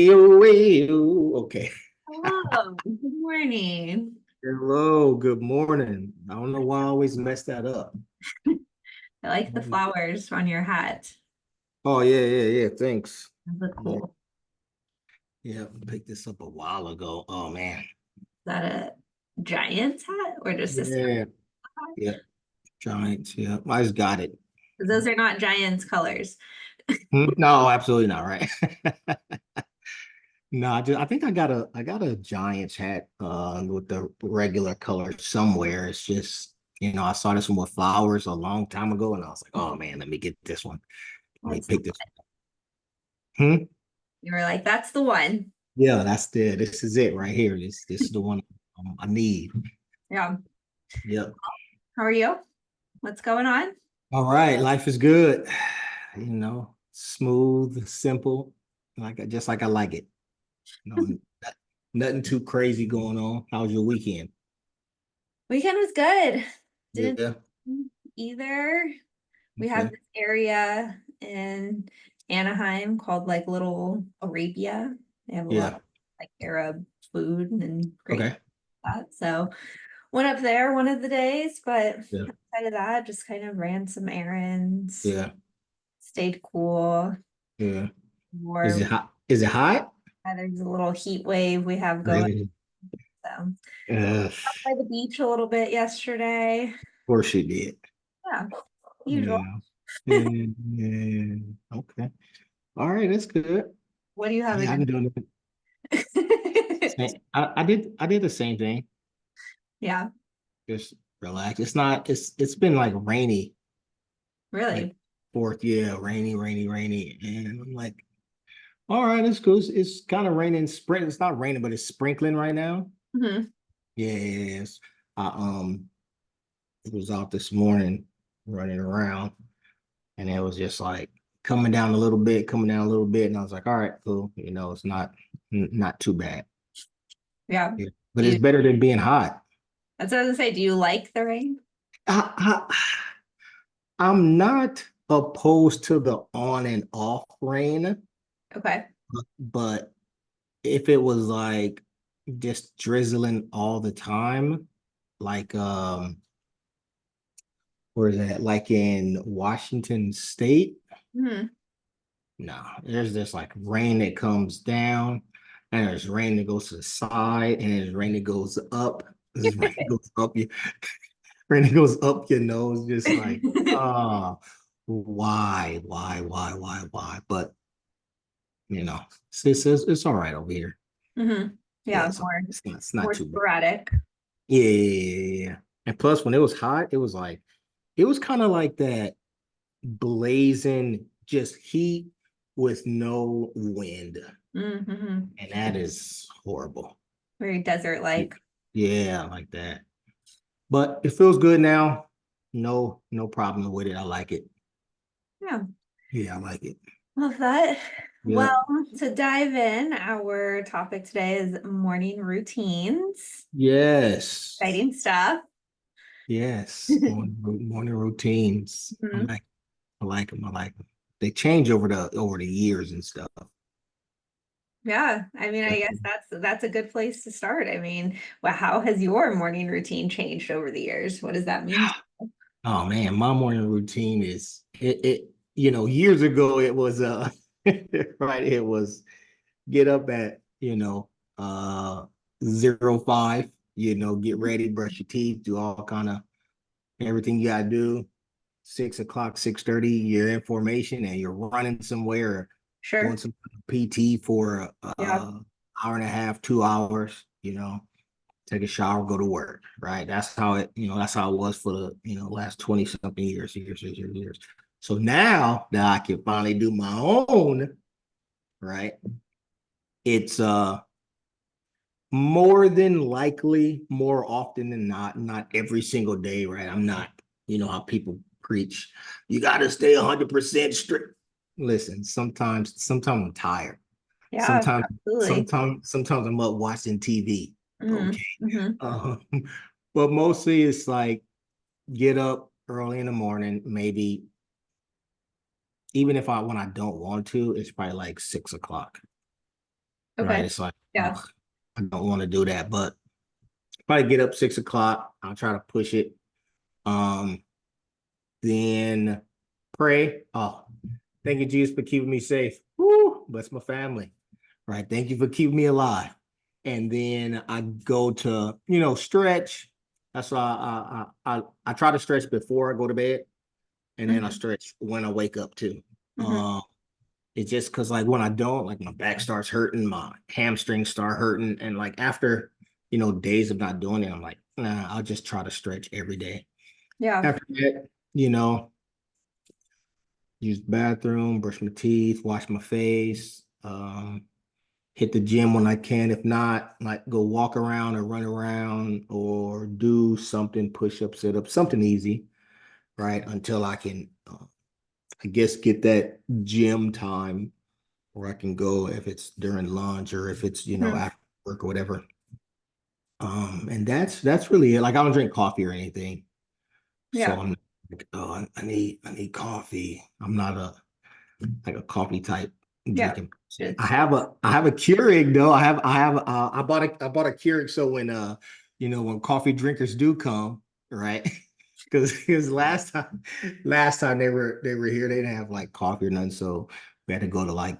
Okay. Hello, good morning. Hello, good morning. I don't know why I always mess that up. I like the flowers on your hat. Oh, yeah. Thanks. Those look Yeah, cool. yeah. I picked this up a while ago. Oh man. Is that a Giants hat or just a Seattle Yeah, hat? yeah. Giants. Yeah, I just got it. 'Cause those are not Giants colors. No, absolutely not. Right. No, I think I got a Giants hat with the regular color somewhere. It's just, I saw this one with flowers a long time ago, and I was like, oh man, let me get this one. Let me That's pick this. Hmm? You were like, that's the one. Yeah, this is it right here. This is the one I need. Yeah. Yep. How are you? What's going on? All right, life is good. Smooth, simple, just like I like it. You know, nothing too crazy going on. How was your weekend? Weekend was good. Didn't Yeah. either. We have Okay. this area in Anaheim called like Little Arabia. They have a lot Yeah. of like Arab food and great Okay. that. So went up there one of the days, but Yeah. outside of that, just kind of ran some errands, Yeah. stayed cool, Yeah. Is it more. hot? Is it hot? There's a little heat wave we have going. Really? So Of by the beach a little bit yesterday. course you did. Yeah, usual. Yeah. Yeah. Okay. All right, that's good. What do you have in Yeah, your I'm doing it. I did the same thing. Yeah, Just relax. It's been like rainy, like really. fourth, yeah, rainy. And I'm like, all right, it's cool. It's kind of raining, sprint. It's not raining, but it's sprinkling right now. Mhm. Yes. I was out this morning running around and it was just like coming down a little bit. And I was like, all right, cool. It's not too bad. Yeah. Yeah. But Do it's you, better than being hot. that's what I was gonna say. Do you like the rain? I, I'm not opposed to the on and off rain, Okay. but if it was like just drizzling all the time, like where is that? Like in Washington State, Hmm. no, there's this like rain that comes down, and there's rain that goes to the side, and there's rain that goes up. There's rain that goes up your rain that goes up your nose, just like why? But it's all right over here. Hmm. Yeah, Yeah, more it's not more too bad. sporadic. Yeah. And plus, when it was hot, it was kind of like that blazing just heat with no wind. Hmm. And that is horrible. Very desert-like. Yeah, like that. But it feels good now. No problem with it. I like it. Yeah, Yeah, I like it. love that. Well, Yep. to dive in, our topic today is morning routines. Yes. Exciting stuff. Yes. Morning routines. Mhm. I like them. I like them. They change over the years and stuff. Yeah, I mean, I guess that's a good place to start. I mean, well, how has your morning routine changed over the years? What does that mean? Oh man, my morning routine is years ago it was right, it was get up at, 05, get ready, brush your teeth, do all kind of everything you gotta do. 6 o'clock, 6:30, you're in formation and you're running somewhere, doing Sure. some PT for Yeah. hour and a half, 2 hours, take a shower, go to work, right? That's how it was for the, last 20 something years. So now that I can finally do my own, right? It's more than likely, more often than not every single day, right? I'm not, how people preach, you got to stay 100% strict. Listen, sometimes I'm tired. Yeah, Sometimes, absolutely. sometimes I'm up watching TV. Hmm. Okay. Hmm. Um, but mostly it's like get up early in the morning, maybe even if when I don't want to, it's probably like 6 o'clock. right? Okay. It's like, Yeah. ugh, I don't want to do that, but if I get up 6 o'clock, I'll try to push it. Um, then pray. Oh, thank you, Jesus, for keeping me safe. Woo, bless my family. Right. Thank you for keeping me alive. And then I go to, stretch. That's why I try to stretch before I go to bed, and then I Hmm. stretch when I wake up too. Hmm. It's just because like when I don't, like my back starts hurting, my hamstrings start hurting, and like after days of not doing it, I'm like, nah, I'll just try to stretch every day. Yeah. After that, use the bathroom, brush my teeth, wash my face, hit the gym when I can. If not, like go walk around or run around or do something, push up, sit up, something easy, right? Until I can, I guess, get that gym time where I can go if it's during lunch or if it's, Hmm. after work or whatever. And that's really it. Like I don't drink coffee or anything. So Yeah. I'm like, oh, I need coffee. I'm not a coffee type Yeah. drinking person. I Just, have a I have a Keurig though. I bought a Keurig so when when coffee drinkers do come, right? Because last time they were here, they didn't have like coffee or nothing. So we had to go to like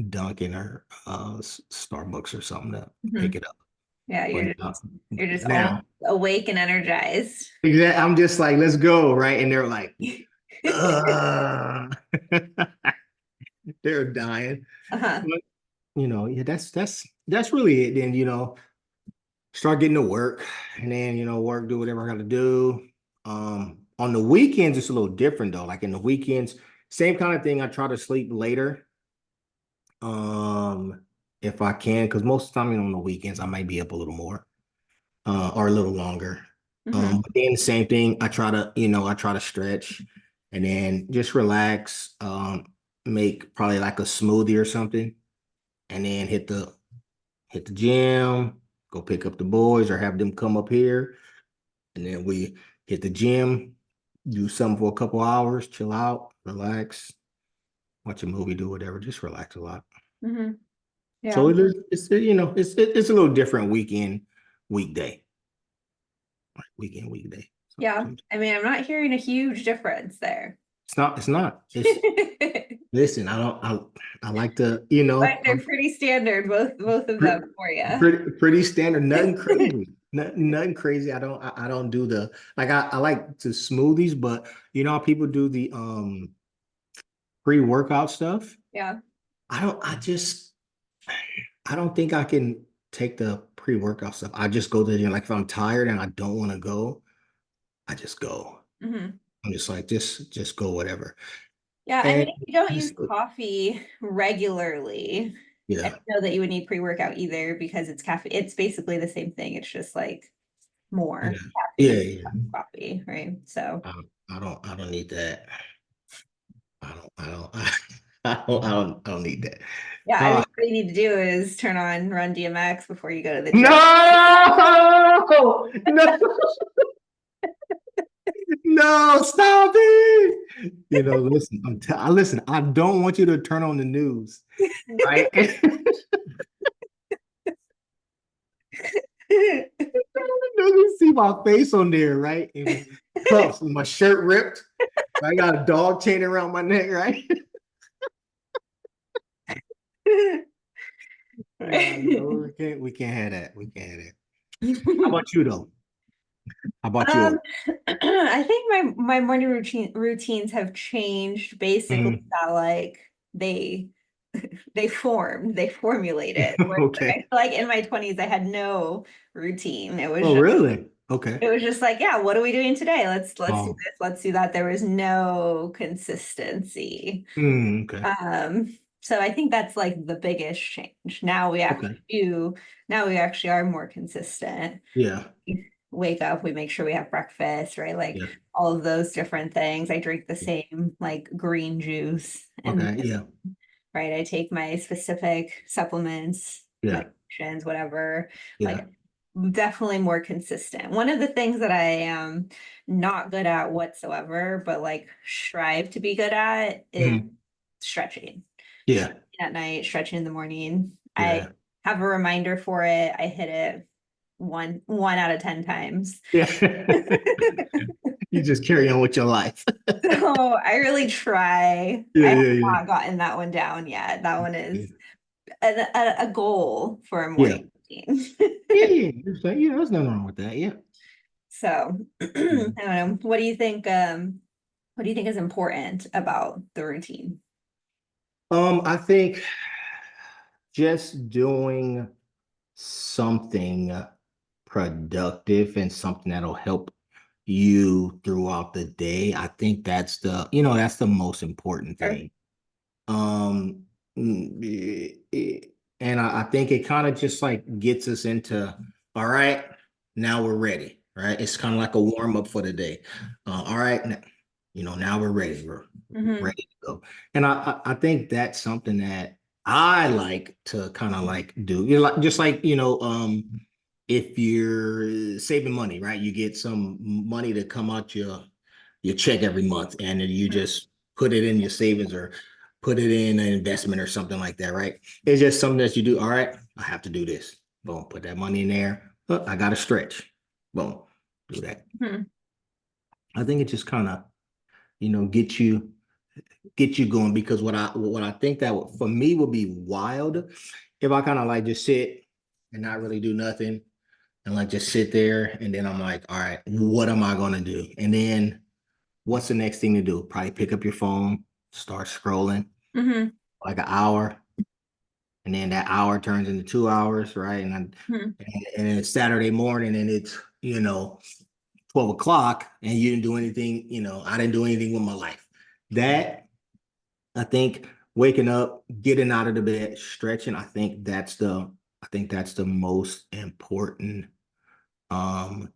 Dunkin' or Starbucks or something to mhm. pick it up. Yeah, But you're just always now awake and energized. I'm just like, let's go, right? And they're like, they're dying. Uh-huh. But, yeah, that's really it. Then, start getting to work and then, work, do whatever I got to do. On the weekends, it's a little different though. Like in the weekends, same kind of thing. I try to sleep later. Um, if I can, because most of the time, on the weekends, I might be up a little more, or a little longer. Hmm. But then the same thing, I try to stretch and then just relax, make probably like a smoothie or something, and then hit the gym, go pick up the boys or have them come up here, and then we hit the gym, do something for a couple hours, chill out, relax, watch a movie, do whatever, just relax a lot. Hmm. So Yeah. it is, it's a little different weekday, weekday. Yeah. So I mean, I'm not hearing a huge difference there. it's not. It's listen, I like to, But they're I'm pretty standard, both of them Pretty, for you. pretty standard, nothing crazy. Nothing crazy. I don't do the like I like to smoothies, but how people do the pre-workout stuff. Yeah. I don't think I can take the pre-workout stuff. I just go to the gym. Like if I'm tired and I don't want to go, I just go. Hmm. I'm just like just go whatever. Yeah, I mean, And if you don't use honestly, coffee regularly, I yeah, don't know that you would need pre-workout either because it's caffeine. It's basically the same thing. It's just like yeah, more yeah, caffeine yeah. coffee, right? So I don't need that. I don't I don't need that. yeah, I Uh, mean, what you need to do is turn on Run DMX before you go to the gym. no, no, no, stop it. Listen, listen, I don't want you to turn on the news, right? You see my face on there, right? And cuffs, with my shirt ripped. I got a dog chain around my neck, right? No, we can't have that. We can't have that. How about you though? How about Um, yours? I think my morning routines have changed basically Mhm. that like they they formulated. Where I Okay. feel like in my 20s I had no routine. Oh, really? Okay. It was just like, yeah, what are we doing today? Let's do Oh, this, let's do that. There was no consistency. okay. So I think that's like the biggest change. Okay. Now we actually are more consistent. Yeah. Wake up, we make sure we have breakfast, right? Like Yeah. all of those different things. I drink the same like green juice and Okay. Yeah. right. I take my specific supplements, Yeah. medications, whatever. Yeah. Like definitely more consistent. One of the things that I am not good at whatsoever, but like strive to be good at is Mhm. stretching. Yeah. Stretching at night, stretching in the morning. I Yeah. have a reminder for it. I hit it one out of 10 times. Yeah. You just carry on with your life. So I really try. Yeah, I have yeah, not gotten that one down yet. That one yeah. is a goal for a Yeah. morning routine. Yeah, yeah. Yeah, there's nothing wrong with that. Yeah. So I Mhm. don't know. What do you think? What do you think is important about the routine? I think just doing something productive and something that'll help you throughout the day. I think that's the most important Sure. thing. Um, and I think it kind of just like gets us into, all right, now we're ready, right? It's kind of like a warm up for the day. All right, now we're ready. We're Hmm. ready to go. And I think that's something that I like to kind of like do. You know, like just like, if you're saving money, right? You get some money to come out your check every month, and then you just put it in your savings or put it in an investment or something like that, right? It's just something that you do. All right, I have to do this. Boom, put that money in there. Oh, I got to stretch. Boom, do that. Hmm. I think it just kind of, get you going because what I think that for me would be wild if I kind of like just sit and not really do nothing and like just sit there and then I'm like, all right, what am I gonna do? And then what's the next thing to do? Probably pick up your phone, start scrolling Hmm. like an hour, and then that hour turns into 2 hours, right? Hmm. And then it's Saturday morning and it's 12 o'clock and you didn't do anything, I didn't do anything with my life. That I think waking up, getting out of the bed, stretching, I think that's the most important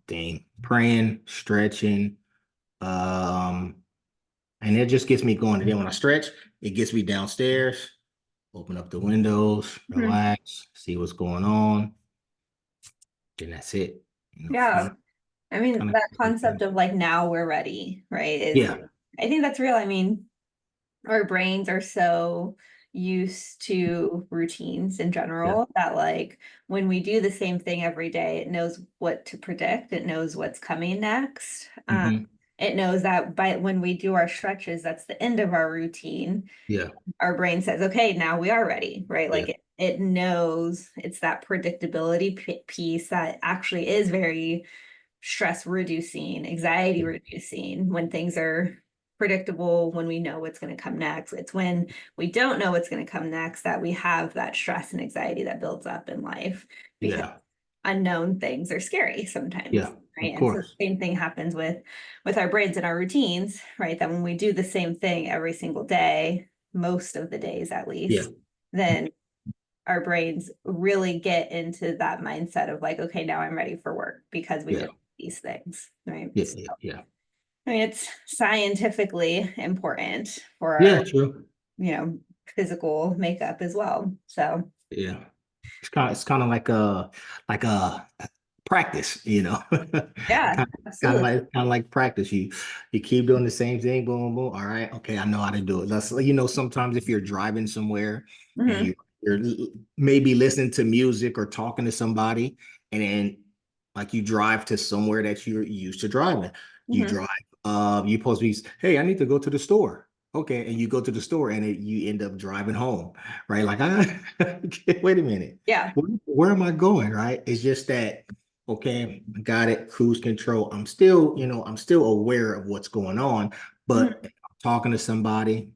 thing. Praying, stretching, um, and it just gets me going. And then when I stretch, it gets me downstairs, open up the windows, Hmm. relax, see what's going on. Then that's it. Yeah. I mean, Kind that of. concept of like now we're ready, right? Yeah. I think that's real. I mean, our brains are so used to routines in Yeah. general that like when we do the same thing every day, it knows what to predict, it knows what's coming next. Hmm. It knows that by when we do our stretches, that's the end of our routine. Yeah. Our brain says, okay, now we are ready, right? Yeah. Like it knows it's that predictability piece that actually is very stress reducing, anxiety Yeah. reducing when things are predictable, when we know what's going to come next. It's when we don't know what's going to come next that we have that stress and anxiety that builds up in life because Yeah. unknown things are scary sometimes. Yeah. Right. Of And so the course. same thing happens with our brains and our routines, right? That when we do the same thing every single day, most of the days at Yeah. least, then our brains really get into that mindset of like, okay, now I'm ready for work because we Yeah. did these things, right? Yeah. So, Yeah. Yeah. I mean, it's scientifically important for Yeah. our, True. physical makeup as well. So, Yeah. It's kind of like a practice, yeah, absolutely. kind of like practice. You keep doing the same thing, boom, boom. All right, okay, I know how to do it. That's sometimes if you're driving somewhere and Hmm. you're maybe listening to music or talking to somebody, and then like you drive to somewhere that you're used to driving. You Hmm. drive, you're supposed to be, hey, I need to go to the store. Okay, and you go to the store and you end up driving home, right? Like, wait a minute, Yeah. where am I going? Right? It's just that, okay, got it, cruise control. I'm still aware of what's going on, but Mhm. if I'm talking to somebody,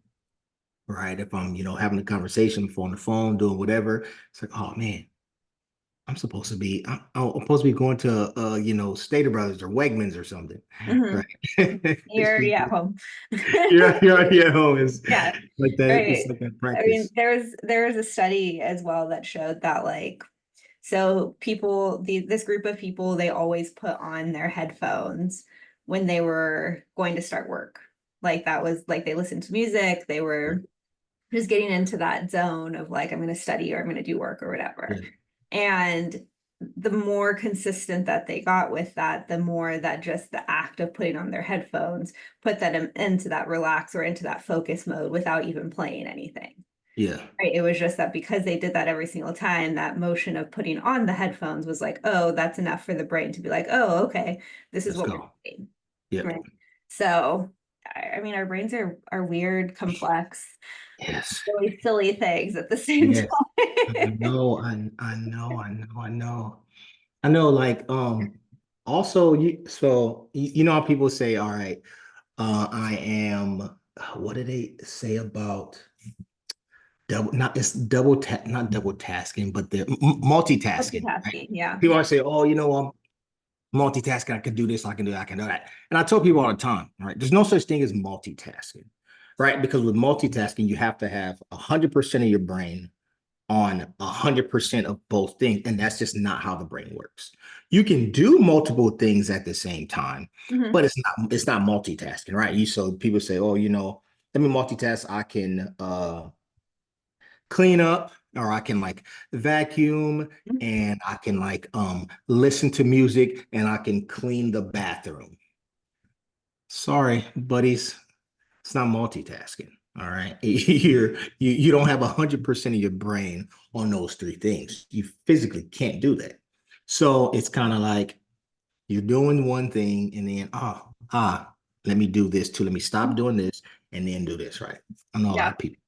right? If I'm, having a conversation on the phone, doing whatever, it's like, oh man, I'm supposed to be going to, Stater Brothers or Wegmans or something, Hmm. right? It's You're just, yeah, home. you're already at home. It's Yeah, like that. It's right. like that I mean, practice. there was a study as well that showed that like so this group of people, they always put on their headphones when they were going to start work. Like that was like they listened to music, they Yeah, were just getting into that zone of like, I'm going to study or I'm going to do work or whatever. yeah, And the more consistent that they got with that, the more that just the act of putting on their headphones put them into that relax or into that focus mode without even playing anything. Yeah, Right? It was just that because they did that every single time, that motion of putting on the headphones was like, oh, that's enough for the brain to be like, oh, okay, this is let's what we're go. doing. Yep. Right. So, I mean, our brains are weird, complex, Yes. really silly things at the same Yes. I time. know, I know, I know, I know. I know, like, also you know how people say, all right, I am, what do they say about double, not it's double ta not double tasking, but they're multitasking, right? Multitasking, yeah. People always say, oh, you know, multitasking, I can do this, I can do that, I can do that. And I tell people all the time, right? There's no such thing as multitasking, right? Because with multitasking, you have to have 100% of your brain on 100% of both things. And that's just not how the brain works. You can do multiple things at the same time, Hmm. but it's not multitasking, right? So people say, oh, you know, let me multitask. I can clean up, or I can like vacuum, and I can like listen to music, and I can clean the bathroom. Sorry, buddies, it's not multitasking. All right. You don't have 100% of your brain on those three things. You physically can't do that. So it's kind of like you're doing one thing and then let me do this too. Let me stop doing this and then do this, right? I know a lot Yeah. of people.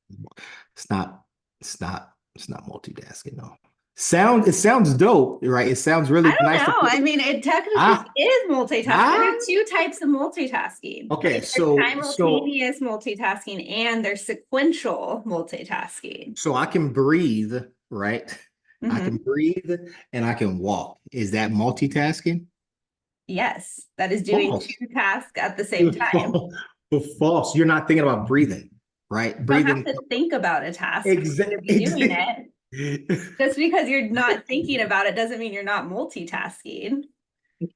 It's not, it's not multitasking, no. It sounds dope, right? It sounds I really don't nice to know. put. I mean, it technically Ah, is multitasking. ah. There are two types of multitasking. Okay, There's so simultaneous multitasking and there's sequential multitasking. So I can breathe, right? I can Hmm. breathe and I can walk. Is that multitasking? Yes, that is doing False. two tasks at the same time. False. You're not thinking about breathing, right? You don't have Breathing. to think about a task for you to be doing Exactly. it. Just because you're not thinking about it doesn't mean you're not multitasking.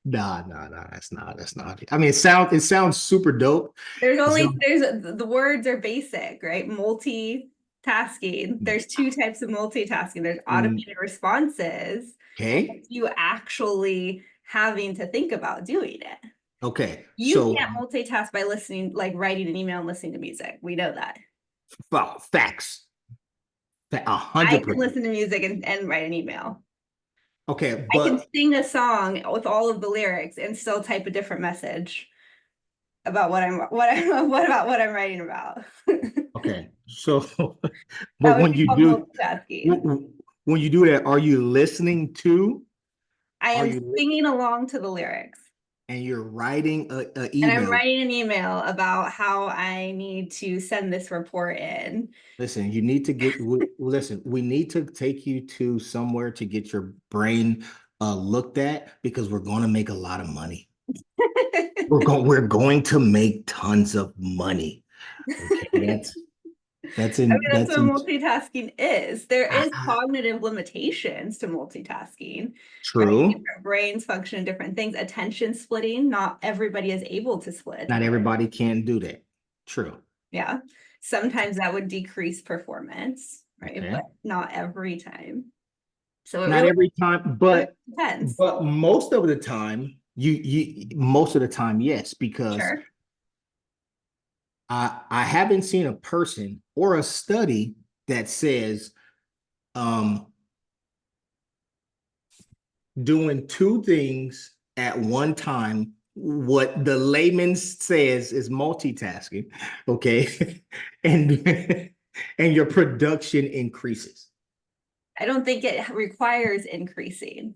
Nah, nah, nah. That's not. I mean, it sounds super dope. It sounds, There's the words are basic, right? Multitasking. There's two types of multitasking. There's mm, automated responses, and okay. there's you actually having to think about doing it. Okay. You So, can't multitask by listening, like writing an email and listening to music. We know that. facts. A I hundred can percent. listen to music and write an email. Okay, I can but sing a song with all of the lyrics and still type a different message about what I'm writing about. okay. So, but That would be called multitasking. when you do that, are you listening to? I Are am you singing along to the lyrics. and you're writing a And I'm email? writing an email about how I need to send this report in. Listen, you need to listen. We need to take you to somewhere to get your brain looked at because we're going to make a lot of money. We're going to make tons of money. Okay, that's I mean, in that's that's what in multitasking is. There is ah, cognitive limitations to multitasking, right? true. Different brains function in different things. Attention splitting, not everybody is able to split Not attention. everybody can do that. True. Yeah. Sometimes that would decrease performance, right? Okay. But not every time. So it Not really, every time, really but depends. but most of the time, most of the time, yes, because Sure. I haven't seen a person or a study that says um doing two things at one time, what the layman says is multitasking, okay? and and your production increases. I don't think it requires increasing. It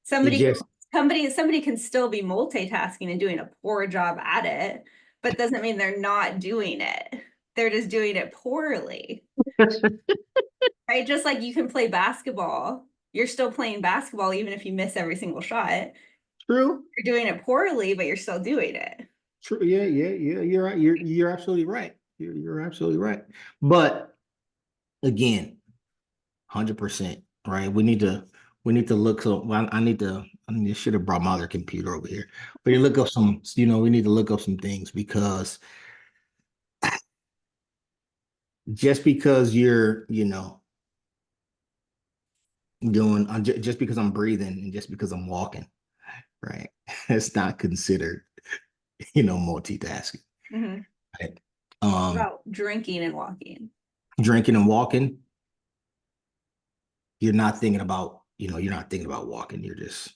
Somebody, just somebody can still be multitasking and doing a poor job at it, but doesn't mean they're not doing it. They're just doing it poorly, right? Just like you can play basketball, you're still playing basketball even if you miss every single shot. true. You're doing it poorly, but you're still doing it. True. Yeah, yeah, yeah. You're right. You're absolutely right. You're absolutely right. But again, 100%, right? We need to look so well, I should have brought my other computer over here. We need to look up we need to look up some things because just because you're, just because I'm breathing and just because I'm walking, right? It's not considered, multitasking. Mhm. Right? Um, About drinking and walking. drinking and walking, you're not thinking about, you're not thinking about walking. You're just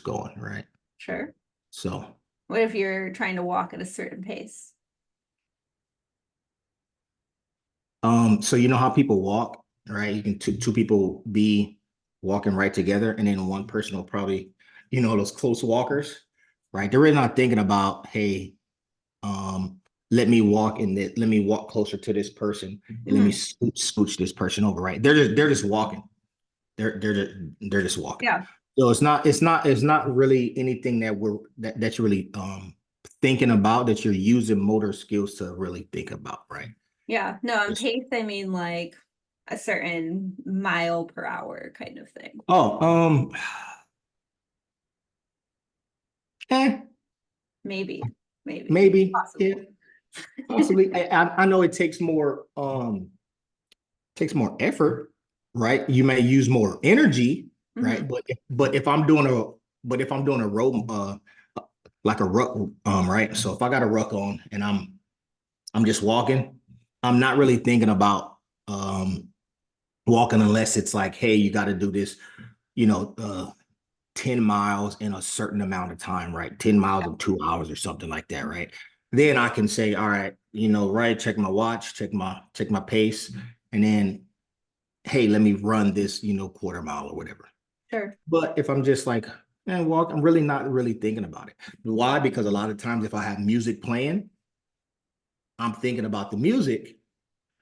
going, right? Sure. So, What if you're trying to walk at a certain pace? so you know how people walk, right? You can two people be walking right together, and then one person will probably, those close walkers, right? They're really not thinking about, hey, let me walk closer to this person and let me Mhm. scooch this person over, right? They're just walking. They're just walking. Yeah. So it's not really anything that you're really thinking about, that you're using motor skills to really think about, right? Yeah. No, on Just, pace, I mean like a certain mile per hour kind of thing. oh, eh, Maybe, maybe maybe, yeah, possible. possibly. I know it takes more effort, right? You may use more energy, right? Hmm. But if I'm doing a row, like a ruck, right? So if I got a ruck on and I'm just walking, I'm not really thinking about walking, unless it's like, hey, you got to do this, you know, uh, 10 miles in a certain amount of time, right? 10 miles in 2 hours or something like that, right? Then I can say, all right, right, check my watch, check my pace, and then, hey, let me run this, quarter mile or whatever. Sure. But if I'm just like, man, walk, I'm really not really thinking about it. Why? Because a lot of times if I have music playing, I'm thinking about the music,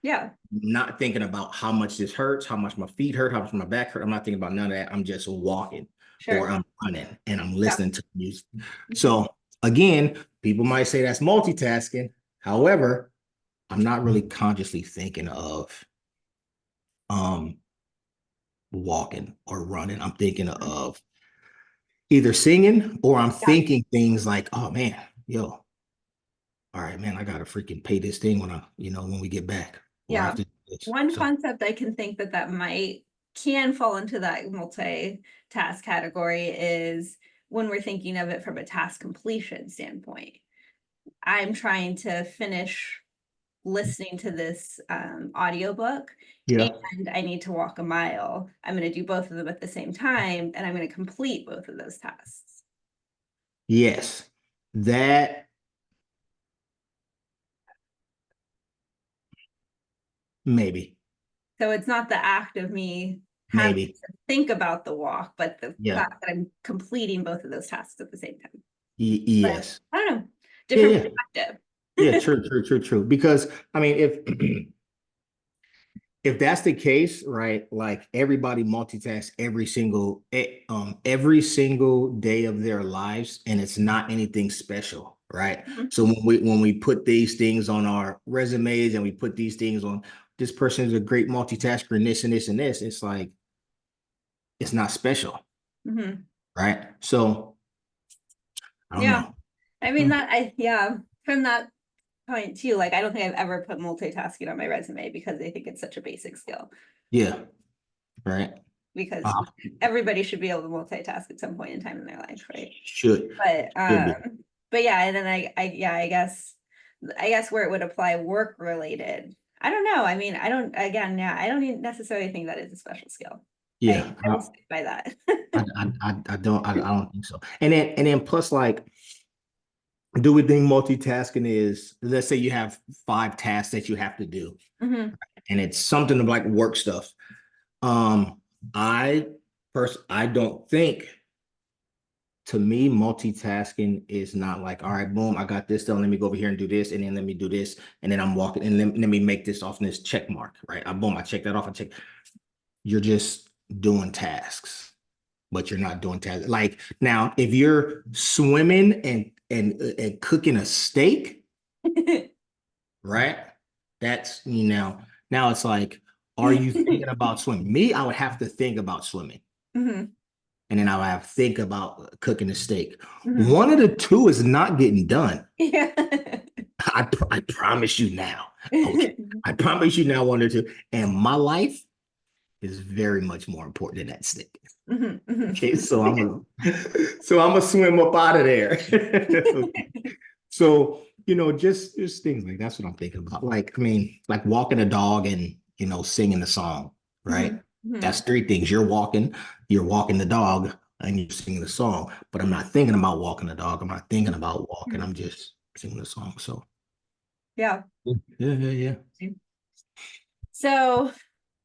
Yeah. not thinking about how much this hurts, how much my feet hurt, how much my back hurt. I'm not thinking about none of that. I'm just walking, or Sure. I'm running and I'm Yeah. listening to music. Mhm. So again, people might say that's multitasking. However, I'm not really consciously thinking of um walking or running. I'm thinking of either singing, or I'm Yeah. thinking things like, oh man, yo, all right, man, I gotta freaking pay this thing when we get back, or I have Yeah. to do this. One So concept I can think that might can fall into that multitask category is when we're thinking of it from a task completion standpoint. I'm trying to finish listening to this audiobook yeah, and I need to walk a mile. I'm going to do both of them at the same time and I'm going to complete both of those tasks. yes, that maybe, So it's not the act of me having maybe, to think about the walk, but the yeah, fact that I'm completing both of those tasks at the same time. But yes, I don't know, yeah, different yeah, perspective. yeah, true, true, true, true. Because I mean, if that's the case, right, like everybody multitasks every single day of their lives, and it's not anything special, right? Mhm. So when we put these things on our resumes, and we put these things on, this person is a great multitasker and this and this and this, it's like it's not special, Mhm. right? So I don't Yeah. know. I mean yeah, from that point too, like I don't think I've ever put multitasking on my resume because I think it's such a basic skill. Yeah, right. Because Uh, everybody should be able to multitask at some point in time in their life, right? should But should be. yeah, and then yeah, I guess where it would apply work related. I don't know. I mean, I don't again, yeah, I don't necessarily think that is a special skill. I Yeah, I will stick by that. I don't think so. And then plus, like, do we think multitasking is, let's say you have 5 tasks that you have to do, Hmm. and it's something like work stuff. Um, I I don't think, to me, multitasking is not like, all right, boom, I got this done. Let me go over here and do this, and then let me do this, and then I'm walking, and let me make this off in this check mark, right? Boom, I check that off. I check. You're just doing tasks, but you're not doing tasks. Like, now, if you're swimming and cooking a steak, right? That's, now it's like, are you thinking about swimming? Me, I would have to think about swimming, Hmm. and then I would have to think about cooking a steak. Hmm. One of the two is not getting done. Yeah. I promise you now. Okay. I promise you now, one or two. And my life is very much more important than that steak. Hmm. Hmm. Okay, so I'm gonna swim up out of there. Okay. So just things like that's what I'm thinking about. Like, I mean, like walking a dog and singing the song, right? Mhm, mhm, That's three things. You're walking the dog and you're singing the song. But I'm not thinking about walking the dog. I'm not thinking about walking. mhm. I'm just singing the song. So Yeah. yeah, yeah, yeah. So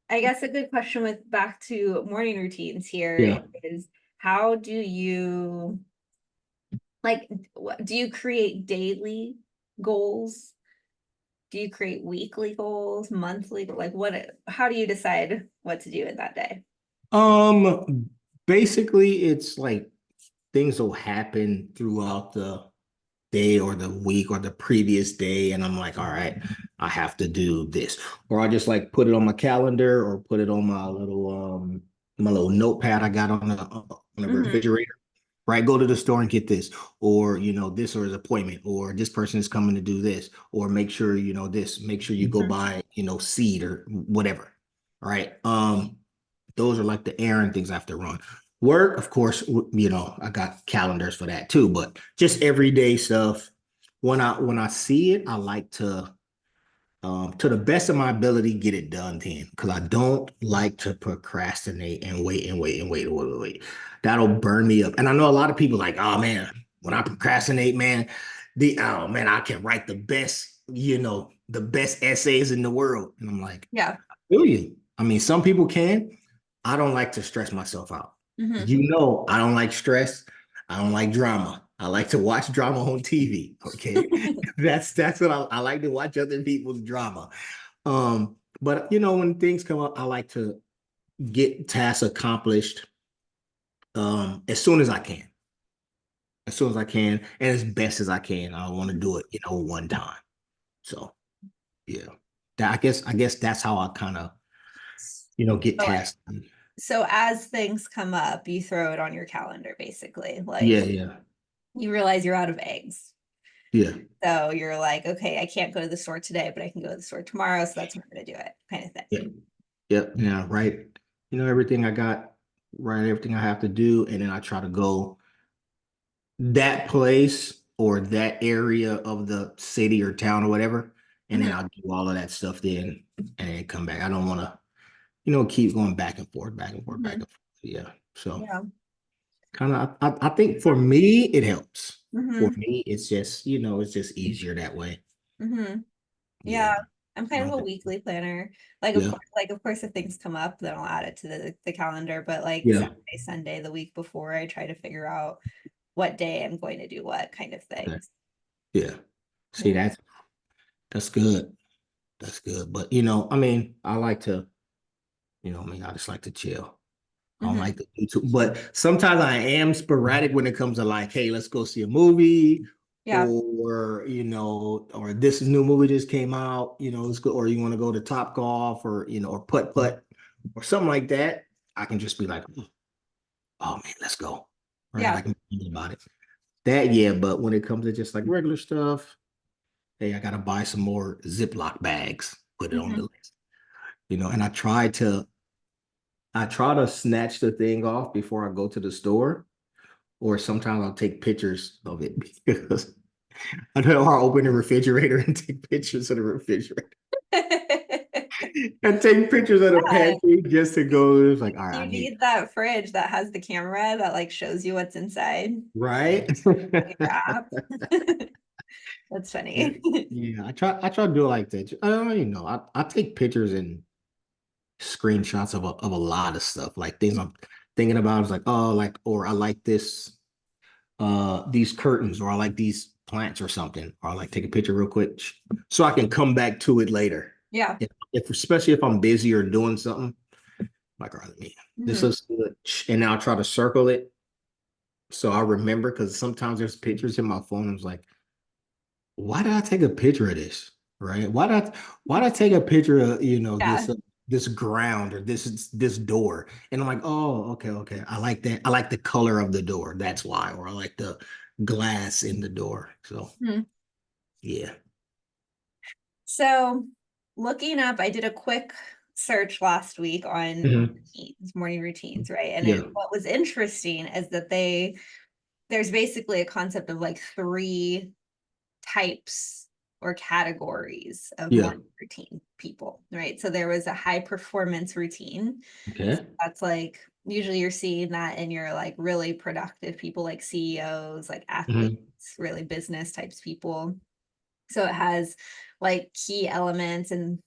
I guess a good question with back to morning routines here Yeah. is how do you like do you create daily goals? Do you create weekly goals, monthly? Like how do you decide what to do in that day? Basically it's like things will happen throughout the day or the week or the previous day, and I'm like, all right, I have to do this. Or I just like put it on my calendar or put it on my little notepad I got on the Hmm. refrigerator. Right, go to the store and get this, or this or his appointment, or this person is coming to do this, or make sure this, make sure you go buy seed or whatever. Right. Those are like the errand things I have to run. Work, of course, I got calendars for that too, but just everyday stuff. When I see it, I like to the best of my ability, get it done then. Because I don't like to procrastinate and wait and wait and wait and wait and wait. That'll burn me up. And I know a lot of people like, oh man, when I procrastinate, man, oh man, I can write the best essays in the world. And I'm like, Yeah. feel you. I mean, some people can. I don't like to stress myself out. Hmm. I don't like stress. I don't like drama. I like to watch drama on TV. Okay. That's what I like to watch other people's drama. But when things come up, I like to get tasks accomplished as soon as I can. As soon as I can and as best as I can. I want to do it, one time. So yeah. I guess that's how I kind of, get So, tasks. so as things come up, you throw it on your calendar basically. Yeah, Like yeah, you realize you're out of eggs. yeah, So you're like, okay, I can't go to the store today, but I can go to the store tomorrow. So that's when I'm going to do it, kind of yeah, thing. yeah, yeah, right. Everything I got, right, everything I have to do, and then I try to go that place or that area of the city or town or whatever, and then Mhm. I'll do all of that stuff then and then come back. I don't want to, keep going back and forth, back and forth, back Mhm. and forth. Yeah. So Yeah. kind of, I think for me, it helps. For Hmm. me, it's just easier that way. Hmm. Yeah. Yeah. I'm I kind of don't a think- weekly planner. Yeah. Like of course, if things come up, then I'll add it to the calendar. But like Yeah. Saturday, Sunday, the week before, I try to figure out what day I'm going to do what kind of Okay. things. Yeah. See, Yeah. that's good. That's good. But I mean, I like to, I mean, I just like to chill. I don't Hmm. like to do too, but sometimes I am sporadic when it comes to like, hey, let's go see a movie, Yeah. or or this new movie just came out, let's go, or you want to go to Top Golf, or or putt putt, or something like that. I can just be like, oh man, let's go, right? I Yeah. can think about it. That yeah, but when it comes to just like regular stuff, hey, I gotta buy some more Ziploc bags, put it on the Hmm. list, and I try to snatch the thing off before I go to the store, or sometimes I'll take pictures of it because I know I'll open the refrigerator and take pictures of the refrigerator and take pictures of the Yeah. pantry just to go. It's like, all right, You I need need that fridge that has the camera that like shows you what's inside right. your app. That's Yeah, funny. yeah. I try to do it like that. I don't I take pictures and screenshots of a lot of stuff, like things I'm thinking about. It's like, oh, like, or I like these curtains, or I like these plants or something, or I like take a picture real quick so I can come back to it later. Yeah. If especially if I'm busy or doing something, like, all right, let me this Hmm. looks good. And now I'll try to circle it so I remember, because sometimes there's pictures in my phone. I was like, why did I take a picture of this? Right? Why did I take a picture of Yeah. this ground, or this door? And I'm like, oh, okay, okay. I like that. I like the color of the door. That's why. Or I like the glass in the door. So Hmm. yeah. So looking up, I did a quick search last week on Mhm. routines, morning routines, right? And Yeah. what was interesting is that there's basically a concept of like three types or categories of Yeah. morning routine people, right? So there was a high performance routine. Okay. That's like usually you're seeing that in your like really productive people like CEOs, like athletes, Hmm. really business types people. So it has like key elements and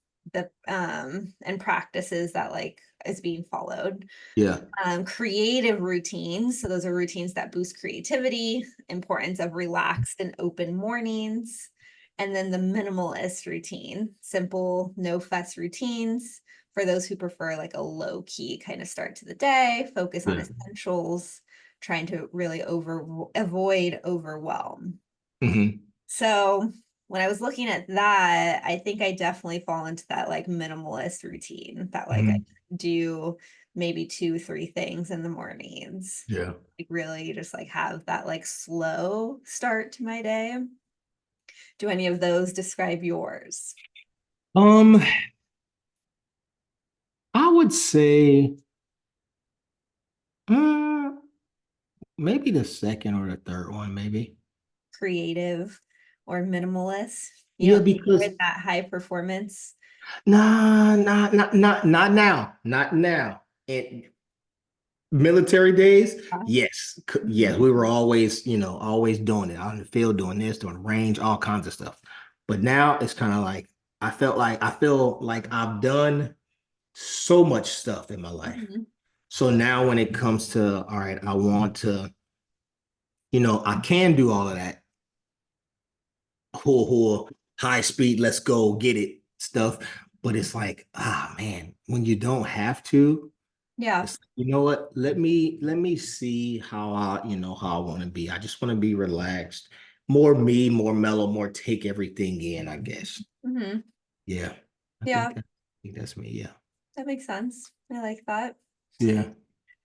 practices that like is being followed. Yeah. Creative routines. So those are routines that boost creativity, importance of relaxed and open mornings. And then the minimalist routine, simple, no fuss routines for those who prefer like a low key kind of start to the day, focus on Yeah. essentials, trying to really avoid overwhelm. Hmm. So when I was looking at that, I think I definitely fall into that like minimalist routine that like I Hmm. do maybe two, three things in the mornings. Yeah. Like really just like have that like slow start to my day. Do any of those describe yours? Um, I would say uh, maybe the second or the third one, maybe. Creative or minimalist? You Yeah, don't think you're because in that high performance? not now, not now. In military days, yes, yes, Mhm. we were always, always doing it out in the field, doing this, doing range, all kinds of stuff. But now it's kind of like I feel like I've done so much stuff in my life. Mhm. So now when it comes to, all right, I want to, I can do all of that whole high speed, let's go get it stuff. But it's like, man, when you don't have to, Yeah. it's you know what? Let me see how I want to be. I just want to be relaxed, more me, more mellow, more take everything in, I guess. Mhm. Yeah. Yeah, I think that's me. Yeah. that makes sense. I like that. Yeah.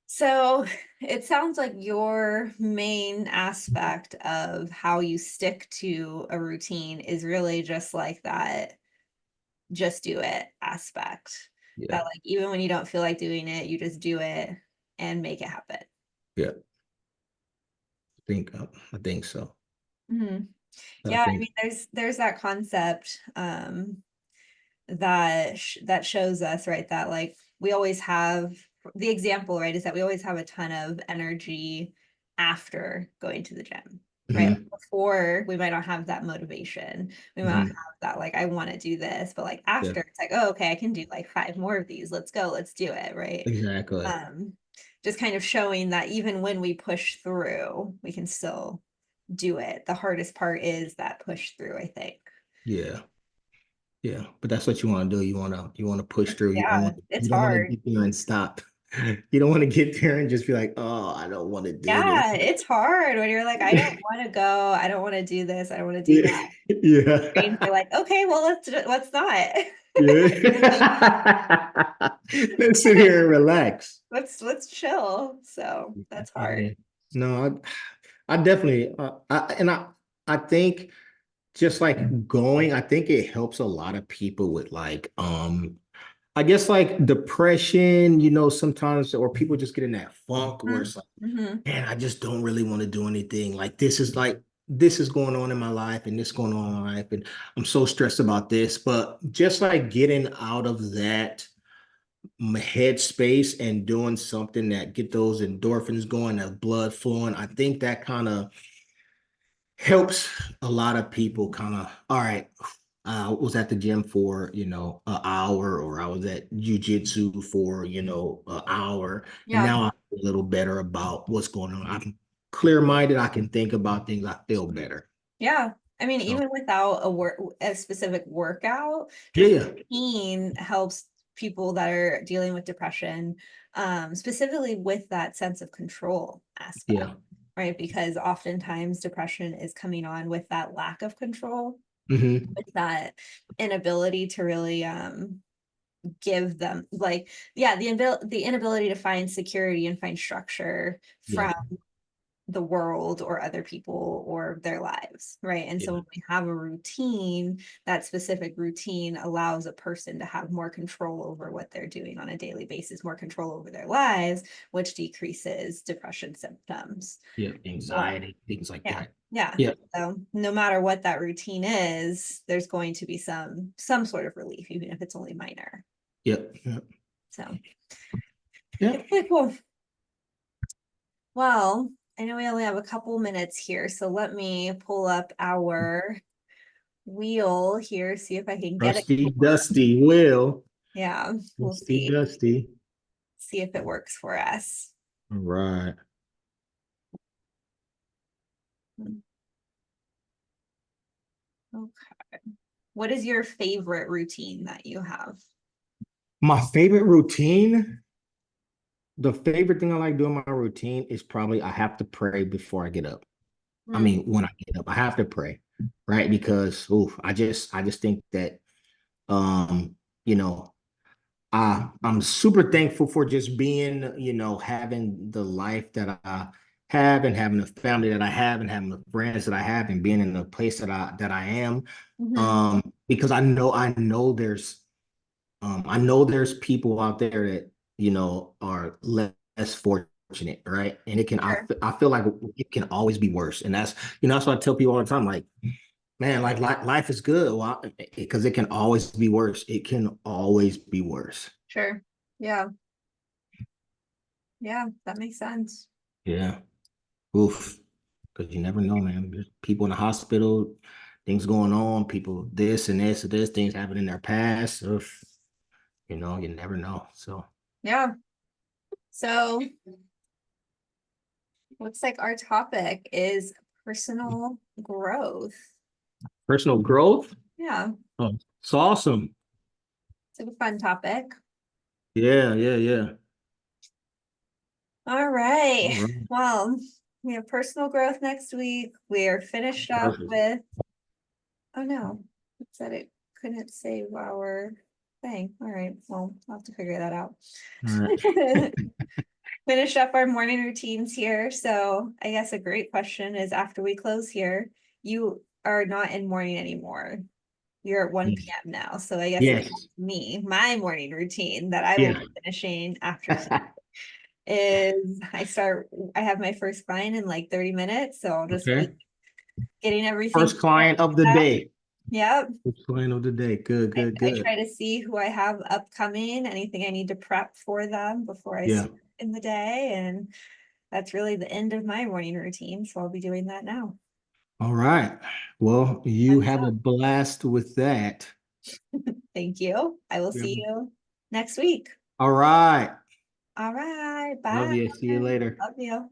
So it sounds like your main aspect of how you stick to a routine is really just like that, just do it aspect. Yeah. That like even when you don't feel like doing it, you just do it and make it happen. Yeah. I think so. Mhm. I Yeah, I think mean there's that concept that shows us, right, that like we always have the example, right, is that we always have a ton of energy after going to the gym, right? hmm Before we might not have that motivation, we might not hmm have that like I want to do this, but like Yeah. after it's like, oh, okay, I can do like five more of these, let's go, let's do it, right? Exactly. um just kind of showing that even when we push through we can still do it. The hardest part is that push through, I think. Yeah. Yeah, but that's what you want to do. You want to push through. You don't Yeah, want it's you don't want to hard. get there and stop. You don't want to get there and just be like, "Oh, I don't want to do this." Yeah, it's hard when you're like, I don't want to go, I don't want to do this, I don't want to do Yeah. that. Brains Yeah. are like, okay, well, let's not. Yeah. Let's sit here and relax. Let's chill. So that's hard. Yeah. No, I definitely I think just like going, I think it helps a lot of people with like I guess like depression, sometimes, or people just get in that funk where it's like, Mm-hmm. man, I just don't really want to do anything. This is going on in my life and this going on in my life, and I'm so stressed about this. But just like getting out of that headspace and doing something that get those endorphins going, that blood flowing, I think that kind of helps a lot of people kind of, all right, I was at the gym for, an hour, or I was at jujitsu for, an hour. And Yeah. now I feel a little better about what's going on. I'm clear-minded. I can think about things. I feel better. Yeah. I mean, So, even without a specific workout, yeah, just yeah, routine helps people that are dealing with depression, specifically with that sense of control aspect, yeah. right? Because oftentimes depression is coming on with that lack of control, Hmm. with that inability to really give them the inability to find security and find structure Yeah, from the world or other people or their lives, right? And so Yeah. when we have a routine, that specific routine allows a person to have more control over what they're doing on a daily basis, more control over their lives, which decreases depression symptoms. Yeah. Well, Anxiety, things like yeah, that. yeah. Yeah. So no matter what that routine is, there's going to be some sort of relief, even if it's only minor. Yeah. Yeah. So Yeah. okay, cool. Well, I know we only have a couple minutes here, so let me pull up our wheel here, see if I can get it Rusty, going. Dusty, Will. Yeah, we'll Rusty, see. Dusty. See if it works for us. All right. Okay. What is your favorite routine that you have? My favorite routine, the favorite thing I like doing my routine is probably I have to pray before I get up. I Hmm, mean, when I get up, I have to pray, right? Because I just think that you know, I'm super thankful for just being, having the life that I have and having the family that I have and having the friends that I have and being in the place that I am. mhm. Because I know there's people out there that, are less fortunate, right? And Sure, I feel like it can always be worse. And that's what I tell people all the time, like, man, like life is good. Well, because it can always be worse. It can always be worse. sure. Yeah, yeah, that makes sense. Yeah. Oof. Because you never know, man. There's people in the hospital, things going on, people this and this and this, things happen in their past. Oof. You never know. So Yeah. So looks like our topic is personal growth. personal growth. Yeah, Oh, it's awesome. it's a fun topic. Yeah, yeah, yeah. All right. All right. Well, we have personal growth next week. We are finished up Perfect. with, oh no, it said it couldn't save our thing. All right. Well, I'll have to figure that out. All right. Finished up our morning routines here. So I guess a great question is after we close here, you are not in morning anymore. You're at 1 Yes. p.m. now. So I guess it's Yes. me, my morning routine that I will Yeah. be finishing after is I have my first client in like 30 minutes. So I'll just be Okay. getting everything. First client of the day. Yep. First client of the day. Good, good, I good. try to see who I have upcoming, anything I need to prep for them before I Yeah. start in the day. And that's really the end of my morning routine. So I'll be doing that now. All right. Well, you Fun have a stuff. blast with that. Thank you. I will Yeah. see you next week. All right. All right. Love Bye. you. See you later. Love you.